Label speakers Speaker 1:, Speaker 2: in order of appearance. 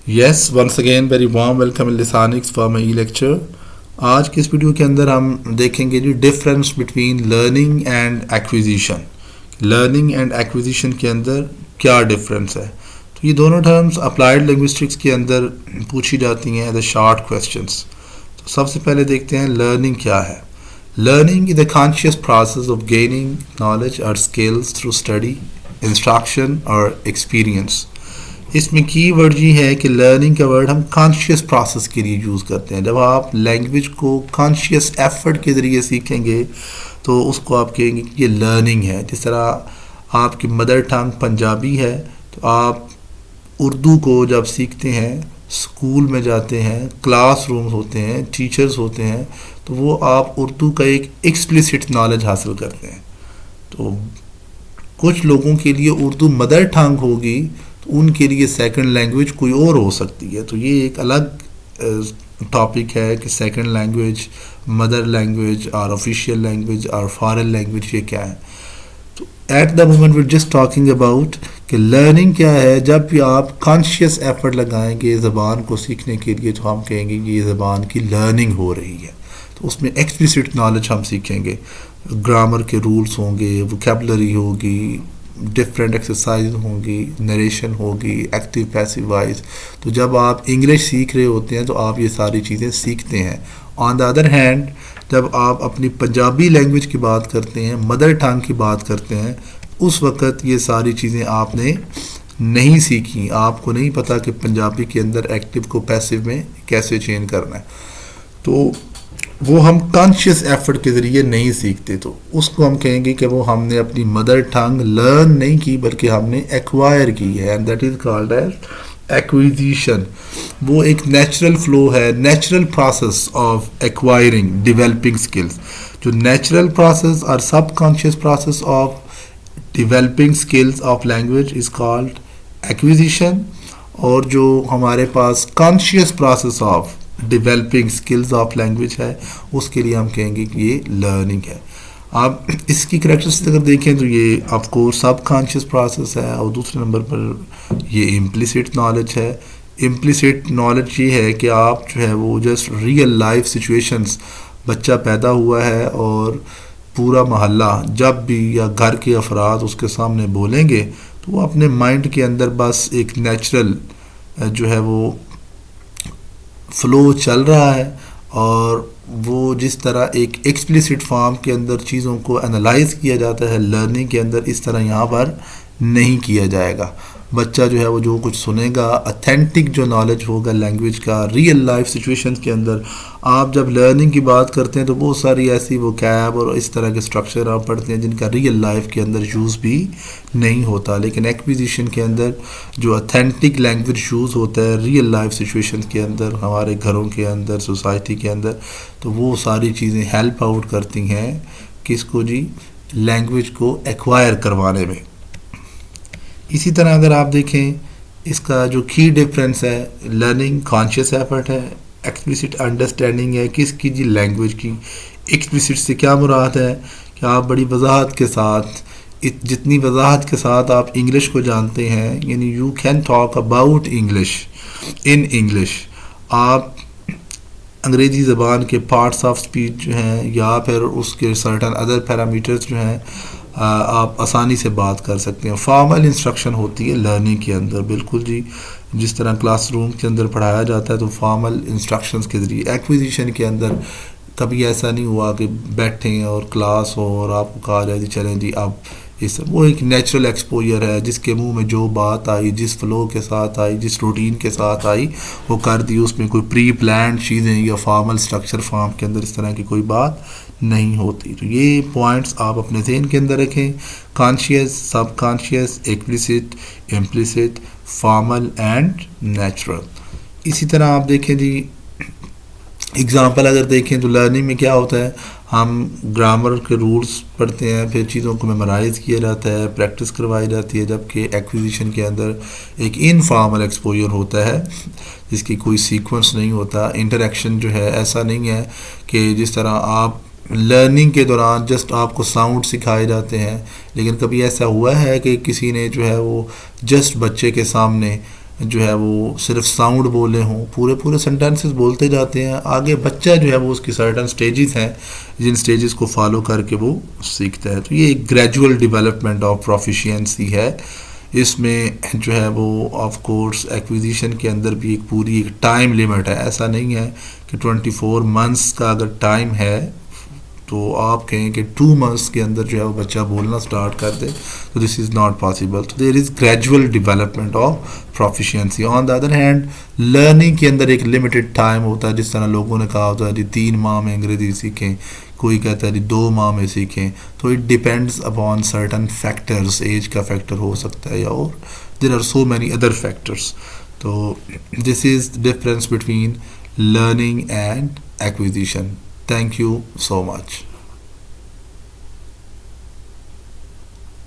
Speaker 1: Yes once again very warm welcome in lessons for my lecture. آج کے اس video کے اندر ہم دیکھیں گے جی difference between learning and acquisition. Learning and acquisition کے اندر کیا ڈفرینس ہے. تو یہ دونوں ٹرمز اپلائیڈ لنگوسٹکس کے اندر پوچھی جاتی ہیں ایز اے شارٹ کویسچنس. تو سب سے پہلے دیکھتے ہیں لرننگ کیا ہے. Learning is a conscious process of gaining knowledge اور اسکلز تھرو اسٹڈی انسٹرکشن اور ایکسپیرئنس. اس میں کی ورڈ یہ ہے کہ لرننگ کا ورڈ ہم کانشیس پروسیس کے لیے یوز کرتے ہیں. جب آپ لینگویج کو کانشیس ایفرٹ کے ذریعے سیکھیں گے تو اس کو آپ کہیں گے کہ یہ لرننگ ہے. جس طرح آپ کی مدر ٹنگ پنجابی ہے تو آپ اردو کو جب سیکھتے ہیں اسکول میں جاتے ہیں، کلاس رومز ہوتے ہیں، ٹیچرز ہوتے ہیں، تو وہ آپ اردو کا ایک ایکسپلیسٹ نالج حاصل کرتے ہیں. تو کچھ لوگوں کے لیے اردو مدر ٹنگ ہوگی تو ان کے لیے سیکنڈ لینگویج کوئی اور ہو سکتی ہے. تو یہ ایک الگ ٹاپک ہے کہ سیکنڈ لینگویج، مدر لینگویج اور آفیشیل لینگویج اور فارن لینگویج یہ کیا ہے. تو at the moment we just talking about کہ لرننگ کیا ہے. جب بھی آپ کانشیس ایفرٹ لگائیں گے زبان کو سیکھنے کے لیے تو ہم کہیں گے کہ یہ زبان کی لرننگ ہو رہی ہے. تو اس میں ایکسپلیسٹ نالج ہم سیکھیں گے، گرامر کے رولز ہوں گے، ووکیبلری ہوگی، ڈفرینٹ ایکسرسائز ہوں گی، نریشن ہوگی، ایکٹیو پیسیو وائز. تو جب آپ انگلش سیکھ رہے ہوتے ہیں تو آپ یہ ساری چیزیں سیکھتے ہیں. آن دا ادر ہینڈ جب آپ اپنی پنجابی لینگویج کی بات کرتے ہیں، مدر ٹنگ کی بات کرتے ہیں، اس وقت یہ ساری چیزیں آپ نے نہیں سیکھی. آپ کو نہیں پتہ کہ پنجابی کے اندر ایکٹیو کو پیسیو میں کیسے چینج کرنا ہے. تو وہ ہم کانشیس ایفرٹ کے ذریعے نہیں سیکھتے. تو اس کو ہم کہیں گے کہ وہ ہم نے اپنی مدر ٹنگ لرن نہیں کی بلکہ ہم نے ایکوائر کی ہے، and that is called as acquisition. وہ ایک نیچرل فلو ہے، natural process of acquiring developing skills. جو نیچرل پروسیس اور subconscious process of developing skills of language is called acquisition. اور جو ہمارے پاس conscious process of developing skills of language ہے اس کے لیے ہم کہیں گے کہ یہ لرننگ ہے. آپ اس کی کریکٹرسٹکس اگر دیکھیں تو یہ of course sub conscious process ہے، اور دوسرے نمبر پر یہ امپلیسٹ نالج ہے. امپلیسٹ نالج یہ ہے کہ آپ جو ہے وہ جسٹ ریئل لائف سچویشنز، بچہ پیدا ہوا ہے اور پورا محلہ جب بھی یا گھر کے افراد اس کے سامنے بولیں گے تو وہ اپنے مائنڈ کے اندر بس ایک نیچرل جو ہے وہ فلو چل رہا ہے، اور وہ جس طرح ایک ایکسپلیسٹ فارم کے اندر چیزوں کو انالائز کیا جاتا ہے لرننگ کے اندر، اس طرح یہاں پر نہیں کیا جائے گا. بچہ جو ہے وہ جو کچھ سنے گا، اتھینٹک جو نالج ہوگا لینگویج کا ریئل لائف سچویشنز کے اندر. آپ جب لرننگ کی بات کرتے ہیں تو بہت ساری ایسی ووکیب اور اس طرح کے اسٹرکچر آپ پڑھتے ہیں جن کا ریئل لائف کے اندر یوز بھی نہیں ہوتا. لیکن ایکویزیشن کے اندر جو اتھینٹک لینگویج یوز ہوتا ہے ریئل لائف سچویشنز کے اندر، ہمارے گھروں کے اندر، سوسائٹی کے اندر، تو وہ ساری چیزیں ہیلپ آؤٹ کرتی ہیں کس کو جی، لینگویج کو ایکوائر کروانے میں. اسی طرح اگر آپ دیکھیں اس کا جو کی ڈفرینس ہے، لرننگ کانشیس ایفرٹ ہے، ایکسپلیسٹ انڈرسٹینڈنگ ہے کس کی جی، لینگویج کی. ایکسپلیسٹ سے کیا مراد ہے کہ آپ بڑی وضاحت کے ساتھ، جتنی وضاحت کے ساتھ آپ انگلش کو جانتے ہیں، یعنی you can talk about English in English. آپ انگریزی زبان کے پارٹس آف اسپیچ جو ہیں یا پھر اس کے سرٹن ادر پیرامیٹرز جو ہیں آپ آسانی سے بات کر سکتے ہیں. فارمل انسٹرکشن ہوتی ہے لرننگ کے اندر، بالکل جی جس طرح کلاس روم کے اندر پڑھایا جاتا ہے تو فارمل انسٹرکشنز کے ذریعے. ایکویزیشن کے اندر کبھی ایسا نہیں ہوا کہ بیٹھیں اور کلاس ہو اور آپ کو کہا جائے جی چلیں جی اب اس، وہ ایک نیچرل ایکسپوجر ہے، جس کے منہ میں جو بات آئی، جس فلو کے ساتھ آئی، جس روٹین کے ساتھ آئی وہ کر دی. اس میں کوئی پری پلانڈ چیزیں یا فارمل اسٹرکچر فارم کے اندر اس طرح کی کوئی بات نہیں ہوتی. تو یہ پوائنٹس آپ اپنے ذہن کے اندر رکھیں، conscious, sub conscious, explicit, implicit, formal and natural. اسی طرح آپ دیکھیں جی اگزامپل اگر دیکھیں تو لرننگ میں کیا ہوتا ہے، ہم گرامر کے رولز پڑھتے ہیں، پھر چیزوں کو میمورائز کیا جاتا ہے، پریکٹس کروائی جاتی ہے. جبکہ ایکویزیشن کے اندر ایک انفارمل ایکسپوجر ہوتا ہے جس کی کوئی سیکوینس نہیں ہوتا. انٹریکشن جو ہے ایسا نہیں ہے کہ جس طرح آپ لرننگ کے دوران جسٹ آپ کو ساؤنڈ سکھائے جاتے ہیں، لیکن کبھی ایسا ہوا ہے کہ کسی نے جو ہے وہ جسٹ بچے کے سامنے جو ہے وہ صرف ساؤنڈ بولے ہوں، پورے سنٹینسز بولتے جاتے ہیں، آگے بچہ جو ہے وہ اس کی سرٹن سٹیجز ہیں جن سٹیجز کو فالو کر کے وہ سیکھتا ہے. تو یہ ایک گریجول ڈیولپمنٹ آف پروفیشینسی ہے. اس میں جو ہے وہ آف کورس ایکویزیشن کے اندر بھی ایک پوری ایک ٹائم لیمٹ ہے. ایسا نہیں ہے کہ 24 منتھس کا اگر ٹائم ہے تو آپ کہیں کہ 2 منتھس کے اندر جو ہے وہ بچہ بولنا سٹارٹ کر دے، تو دس از ناٹ پاسبل. تو there is gradual development of proficiency. On the other hand learning کے اندر ایک لمیٹڈ ٹائم ہوتا ہے، جس طرح لوگوں نے کہا ہوتا ہے جی 3 ماہ میں انگریزی سیکھیں، کوئی کہتا ہے جی 2 ماہ میں سیکھیں. تو it depends upon certain factors, age کا فیکٹر ہو سکتا ہے یا اور there are so many other factors. تو this is difference between learning and acquisition. Thank you so much.